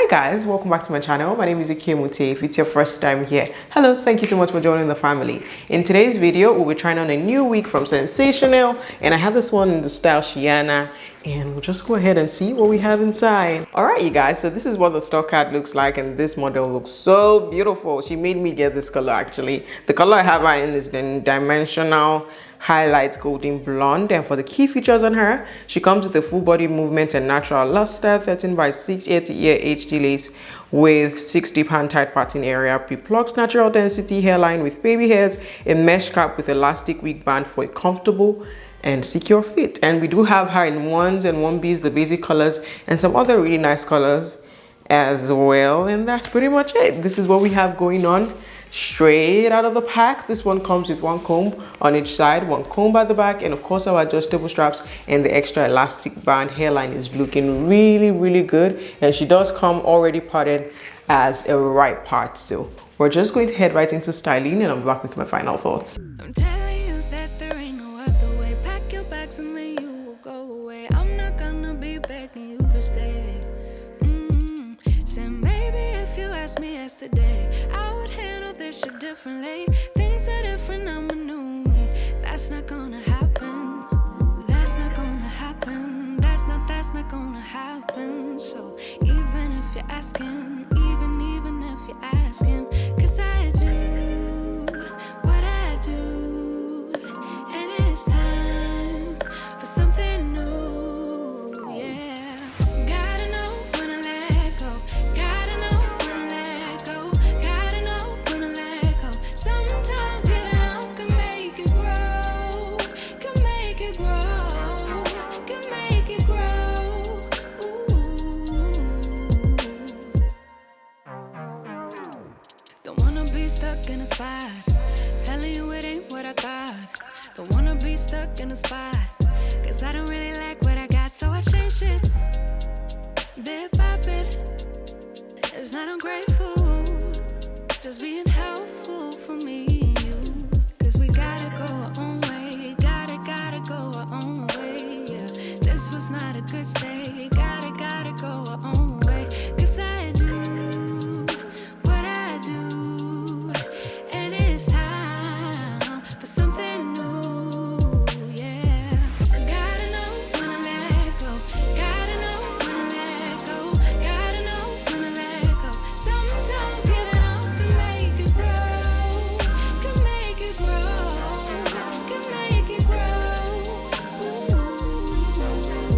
Hi guys, welcome back to my channel. My name is Okemute. If it's your first time here, hello, thank you so much for joining the family. In today's video, we'll be trying on a new wig from Sensationnel, and I have this one in the style Shiyana, and we'll just go ahead and see what we have inside. All right, you guys, so this is what the stock card looks like, and this model looks so beautiful. She made me get this color actually. The color I have her in is the dimensional highlight golden blonde, and for the key features on her, she comes with a full body movement and natural luster, 13x6 ear-to-ear HD lace with 6 deep hand tight parting area, pre-plucked natural density hairline with baby hairs, a mesh cap with elastic wig band for a comfortable and secure fit. And we do have her in 1s and 1Bs, the basic colors, and some other really nice colors as well. And that's pretty much it. This is what we have going on straight out of the pack. This one comes with 1 comb on each side, 1 comb at the back, and of course our adjustable straps and the extra elastic band. Hairline is looking really good, and she does come already parted as a right part. So we're just going to head right into styling, and I'm back with my final thoughts. I'm telling you that there ain't no other way. Pack your bags and then you will go away. I'm not gonna be begging you to stay. Said maybe if you asked me yesterday, I would handle this shit differently. Things are different, I'm a new me. That's not gonna happen. That's not gonna happen. That's not gonna happen. So even if you're asking, even if you're asking, 'cause I do what I do, and it's time for something new. Yeah, gotta know when to let go. Gotta know when to let go. Gotta know when to let go. Sometimes giving up can make it grow. Can make it grow. Can make it grow. Ooh. Don't wanna be stuck in a spot, telling you it ain't what I thought. Don't wanna be stuck in a spot, 'cause I don't really like what I got, so I changed it bit by bit. It's not ungrateful, just being helpful for me and you. 'Cause we gotta go our own way, gotta go our own way. Yeah, this was not a good stay, gotta go our own way. 'Cause I do what I do, and it's time for something new. Yeah, gotta know when to let go. Gotta know when to let go. Gotta know when to let go. Sometimes giving up can make it grow. Can make it grow. Can make it grow. Sometimes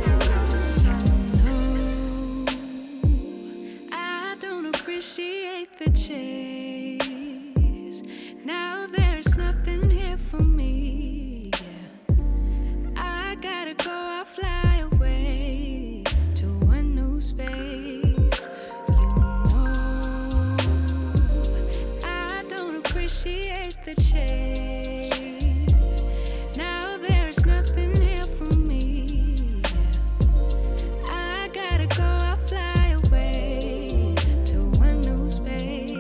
I don't appreciate the chase. Now there's nothing here for me. Yeah, I gotta go, I'll fly away to a new space. You know, I don't appreciate the chase. Now there's nothing here for me. Yeah, I gotta go, I'll fly away to a new space.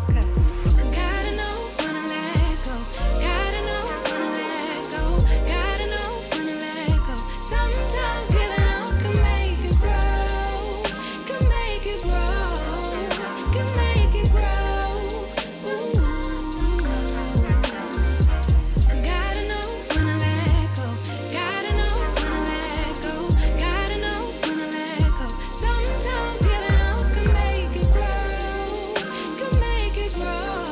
'Cause gotta know when to let go. Gotta know when to let go. Gotta know when to let go. Sometimes giving up can make it grow. Can make it grow. Can make it grow. Sometimes. Gotta know when to let go. Gotta know when to let go. Gotta know when to let go. Sometimes giving up can make it grow. Can make it grow.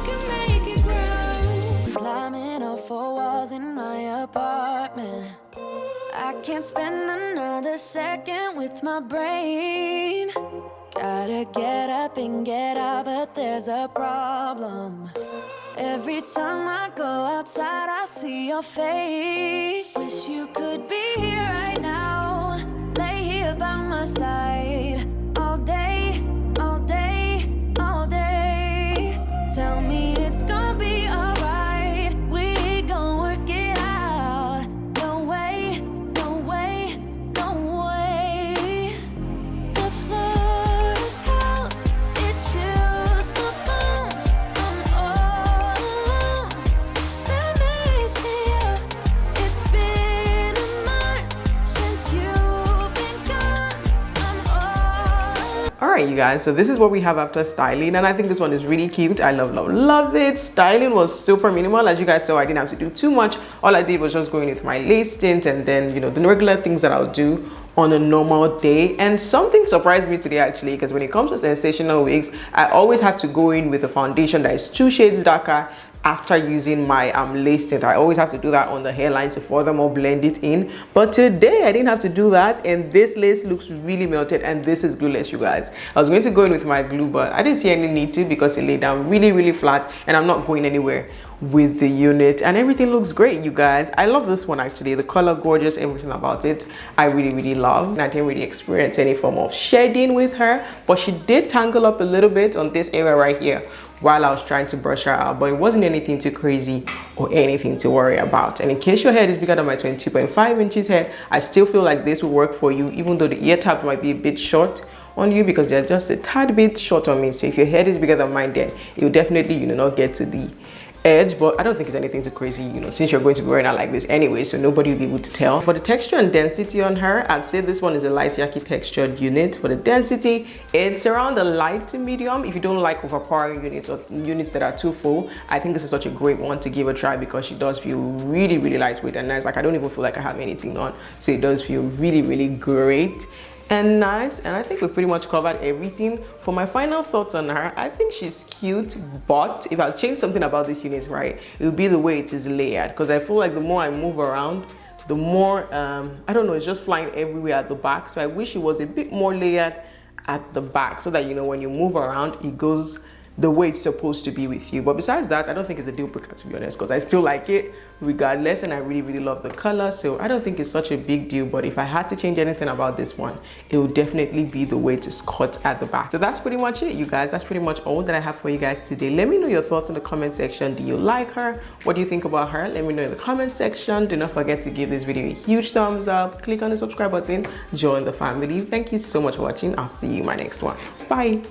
Can make it grow. Climbing off 4 walls in my apartment. I can't spend another second with my brain. Gotta get up and get out, but there's a problem. Every time I go outside, I see your face. Wish you could be here right now, lay here by my side, all day, all day, all day. Tell me it's gonna be alright, we gon' work it out. No way, no way, no way. The floor is cold, it chills my bones. I'm all alone, send me to you. It's been a month since you've been gone. I'm all Alright, you guys, so this is what we have after styling, and I think this one is really cute. I love it. Styling was super minimal. As you guys saw, I didn't have to do too much. All I did was just going with my lace tint and then, you know, the regular things that I'll do on a normal day. And something surprised me today actually, because when it comes to sensational wigs, I always have to go in with a foundation that is 2 shades darker after using my lace tint. I always have to do that on the hairline to furthermore blend it in, but today I didn't have to do that, and this lace looks really melted, and this is glueless, you guys. I was going to go in with my glue, but I didn't see any need to because it laid down really flat, and I'm not going anywhere with the unit, and everything looks great, you guys. I love this one actually. The color gorgeous, everything about it I really love. And I didn't really experience any form of shedding with her, but she did tangle up a little bit on this area right here while I was trying to brush her out, but it wasn't anything too crazy or anything to worry about. And in case your head is bigger than my 22.5 inches head, I still feel like this will work for you, even though the ear tabs might be a bit short on you because they're just a tad bit short on me. So if your head is bigger than mine, then you'll definitely, you know, not get to the edge, but I don't think it's anything too crazy, you know, since you're going to be wearing her like this anyway, so nobody will be able to tell. For the texture and density on her, I'd say this one is a light yaki textured unit. For the density, it's around a light to medium. If you don't like overpowering units or units that are too full, I think this is such a great one to give a try because she does feel really lightweight and nice. Like, I don't even feel like I have anything on, so it does feel really great and nice. And I think we've pretty much covered everything. For my final thoughts on her, I think she's cute, but if I'll change something about this unit, right, it would be the way it is layered, because I feel like the more I move around, the more I don't know, it's just flying everywhere at the back. So I wish it was a bit more layered at the back so that, you know, when you move around, it goes the way it's supposed to be with you. But besides that, I don't think it's a deal breaker, to be honest, because I still like it regardless, and I really love the color, so I don't think it's such a big deal. But if I had to change anything about this one, it would definitely be the way it's cut at the back. So that's pretty much it, you guys. That's pretty much all that I have for you guys today. Let me know your thoughts in the comment section. Do you like her? What do you think about her? Let me know in the comment section. Do not forget to give this video a huge thumbs up, click on the subscribe button, join the family. Thank you so much for watching. I'll see you in my next one. Bye.